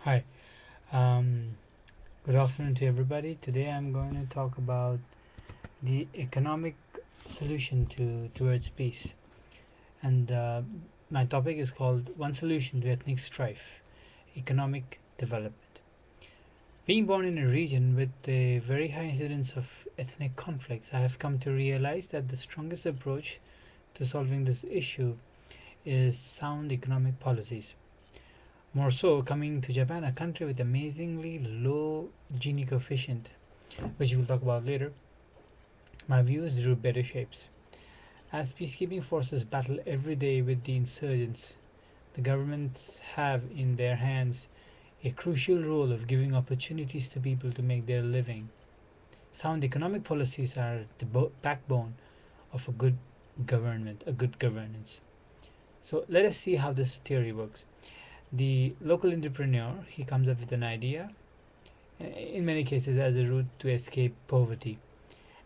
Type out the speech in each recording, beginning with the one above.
Hi, um, good afternoon to everybody. Today I'm going to talk about the economic solution towards peace, and my topic is called "One Solution to Ethnic Strife: Economic Development." Being born in a region with a very high incidence of ethnic conflicts, I have come to realize that the strongest approach to solving this issue is sound economic policies. More so, coming to Japan, a country with amazingly low Gini coefficient, which we'll talk about later, my views drew better shapes. As peacekeeping forces battle every day with the insurgents, the governments have in their hands a crucial role of giving opportunities to people to make their living. Sound economic policies are the backbone of a good governance. So let us see how this theory works. The local entrepreneur, he comes up with an idea, in many cases as a route to escape poverty.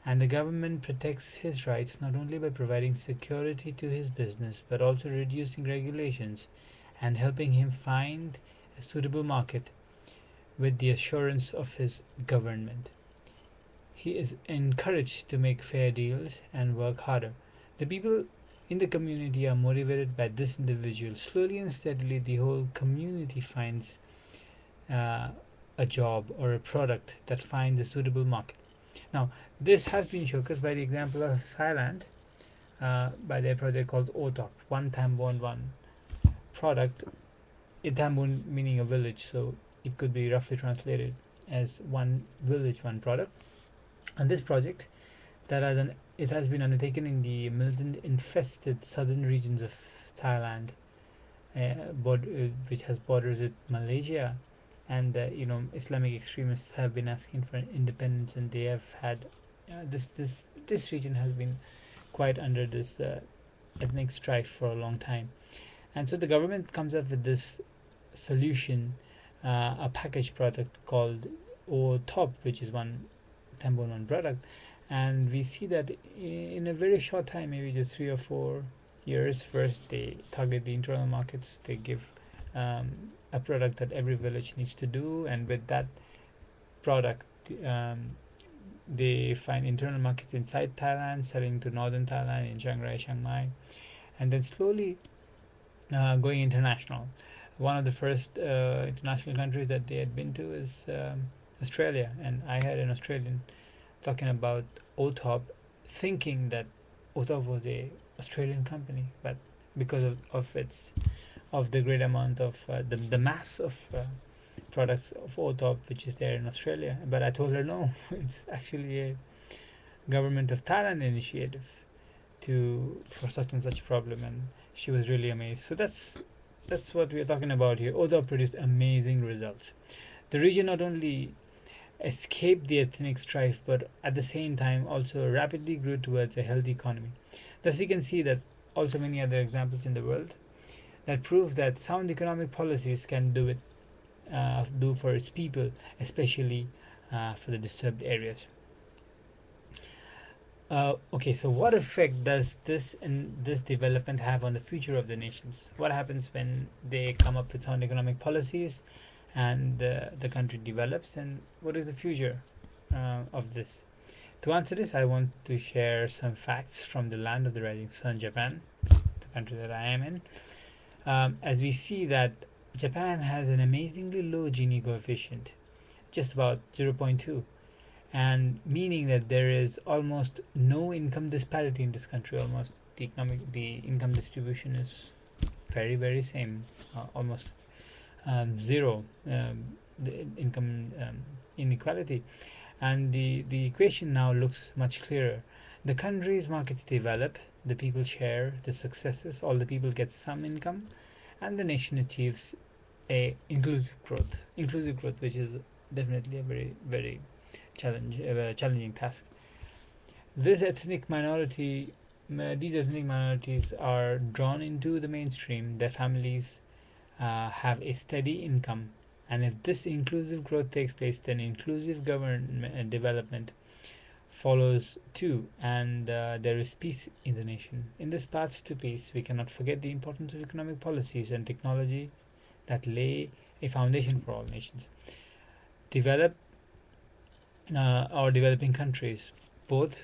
And the government protects his rights not only by providing security to his business but also reducing regulations and helping him find a suitable market with the assurance of his government. He is encouraged to make fair deals and work harder. The people in the community are motivated by this individual. Slowly and steadily, the whole community finds uh, a job or a product that finds a suitable market. Now, this has been showcased by the example of Thailand by their project called OTOP, One Tambon One product. Tambon meaning a village, so it could be roughly translated as one village, one product. And this project it has been undertaken in the militant-infested southern regions of Thailand, which has borders with Malaysia, and Islamic extremists have been asking for independence, and they have had this region has been quite under this ethnic strife for a long time, and so the government comes up with this solution, a package product called O Top, which is one Tambon one product, and we see that in a very short time, maybe just 3 or 4 years, first they target the internal markets, they give a product that every village needs to do, and with that product um, they find internal markets inside Thailand, selling to northern Thailand in Chiang Rai, Chiang Mai, and then slowly going international. One of the first international countries that they had been to is Australia, and I had an Australian talking about OTOP, thinking that OTOP was a Australian company, but because of the great amount of the mass of products of OTOP which is there in Australia. But I told her no, it's actually a government of Thailand initiative to for such and such problem, and she was really amazed. So that's what we are talking about here. OTOP produced amazing results. The region not only escaped the ethnic strife but at the same time also rapidly grew towards a healthy economy. Thus, we can see that also many other examples in the world that prove that sound economic policies can do for its people, especially for the disturbed areas. Okay, so what effect does this development have on the future of the nations? What happens when they come up with sound economic policies, and the country develops, and what is the future of this? To answer this, I want to share some facts from the land of the rising sun, Japan, the country that I am in. As we see that Japan has an amazingly low Gini coefficient, just about 0.2, and meaning that there is almost no income disparity in this country. Almost the income distribution is very same, almost zero, the income inequality, and the equation now looks much clearer. The country's markets develop, the people share the successes, all the people get some income, and the nation achieves a inclusive growth, which is definitely a very challenging task. This ethnic minority these ethnic minorities are drawn into the mainstream. Their families have a steady income, and if this inclusive growth takes place, then inclusive government development follows too, and there is peace in the nation. In this path to peace, we cannot forget the importance of economic policies and technology that lay a foundation for all nations. Develop or developing countries both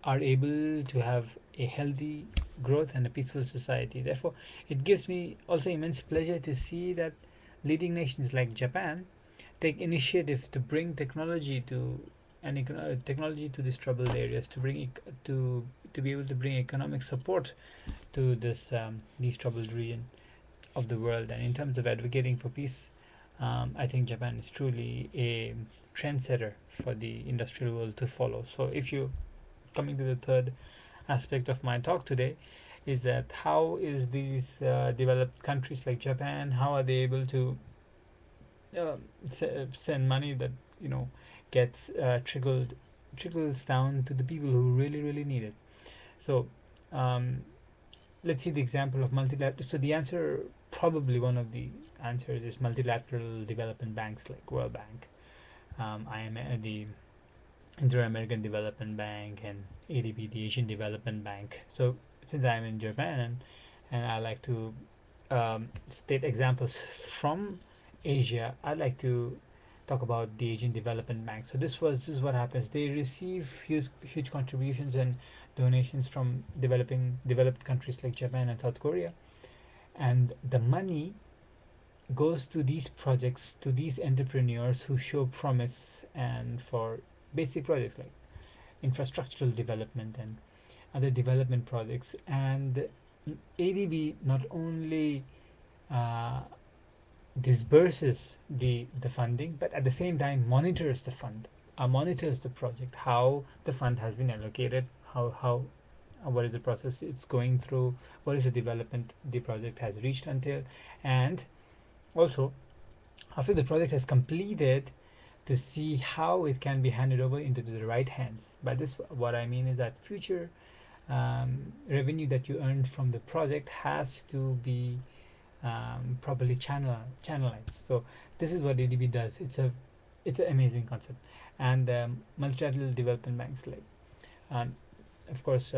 are able to have a healthy growth and a peaceful society. Therefore, it gives me also immense pleasure to see that leading nations like Japan take initiative to bring technology to technology to these troubled areas, to to be able to bring economic support to this these troubled region of the world. And in terms of advocating for peace, I think Japan is truly a trendsetter for the industrial world to follow. So if you coming to the third aspect of my talk today, is that how is these developed countries like Japan, how are they able to send money that you know gets trickles down to the people who really need it. So um, let's see the example of multilateral. So the answer, probably one of the answers, is multilateral development banks like World Bank, the Inter-American Development Bank, and ADB, the Asian Development Bank. So since I'm in Japan, and I like to state examples from Asia, I like to talk about the Asian Development Bank. So this is what happens. They receive huge contributions and donations from developed countries like Japan and South Korea, and the money goes to these projects, to these entrepreneurs who show promise, and for basic projects like infrastructural development and other development projects. And ADB not only uh, disburses the funding, but at the same time monitors the fund, monitors the project, how the fund has been allocated, how what is the process it's going through, what is the development the project has reached until, and also after the project has completed, to see how it can be handed over into the right hands. By this, what I mean is that future revenue that you earned from the project has to be properly channelized. So this is what ADB does. It's an amazing concept. And multilateral development banks, like of course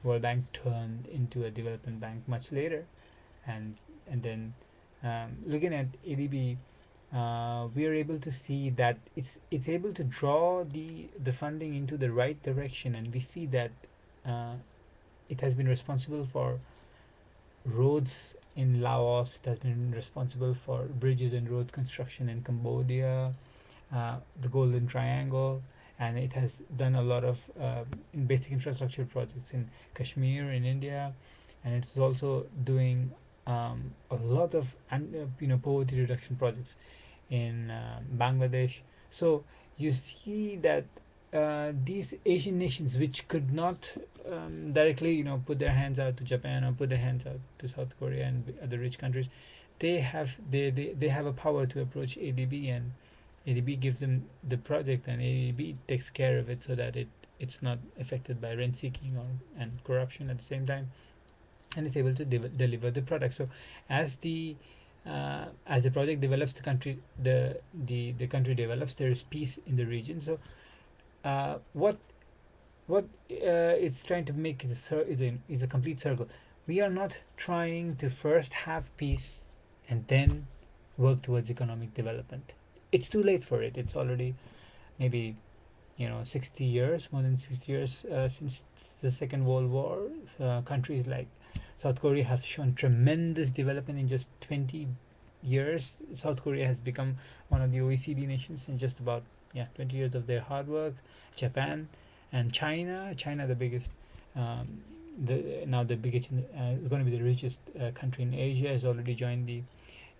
World Bank turned into a development bank much later, and then looking at ADB, we are able to see that it's able to draw the funding into the right direction, and we see that uh, it has been responsible for roads in Laos. It has been responsible for bridges and road construction in Cambodia, the Golden Triangle, and it has done a lot of basic infrastructure projects in Kashmir in India, and it's also doing a lot of poverty reduction projects in Bangladesh. So you see that these Asian nations, which could not directly put their hands out to Japan or put their hands out to South Korea and other rich countries, they have a power to approach ADB, and ADB gives them the project, and ADB takes care of it so that it's not affected by rent seeking or and corruption at the same time, and it's able to deliver the product. So as the project develops, the country develops, there is peace in the region. So what it's trying to make is a complete circle. We are not trying to first have peace and then work towards economic development. It's too late for it. It's already maybe 60 years, more than 60 years since the Second World War. Countries like South Korea have shown tremendous development in just 20 years. South Korea has become one of the OECD nations in just about 20 years of their hard work. Japan and China the biggest, the biggest, going to be the richest country in Asia, has already joined the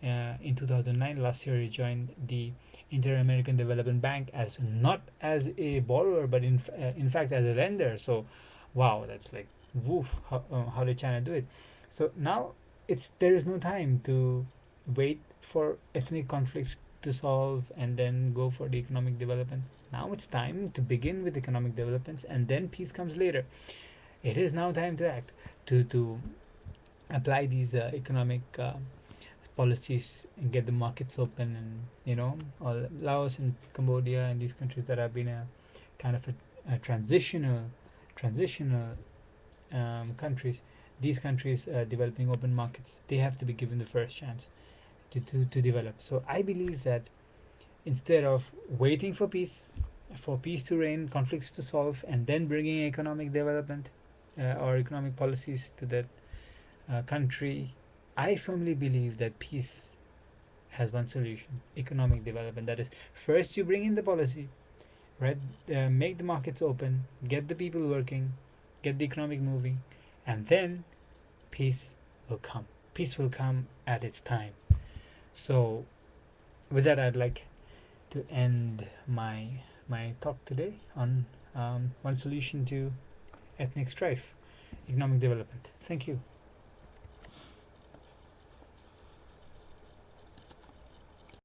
in 2009. Last year it joined the Inter-American Development Bank, as not as a borrower but in fact as a lender. So wow, that's like woof, how did China do it? So now there is no time to wait for ethnic conflicts to solve and then go for the economic development. Now it's time to begin with economic developments, and then peace comes later. It is now time to act, to apply these economic policies and get the markets open, and all Laos and Cambodia and these countries that have been a kind of a transitional countries. These countries developing open markets, they have to be given the first chance. to develop. So I believe that instead of waiting for peace to reign, conflicts to solve, and then bringing economic development or economic policies to that country, I firmly believe that peace has one solution: economic development. That is, first you bring in the policy, right? Make the markets open, get the people working, get the economic moving, and then peace will come. Peace will come at its time. So, with that, I'd like to end my talk today on one solution to ethnic strife, economic development. Thank you.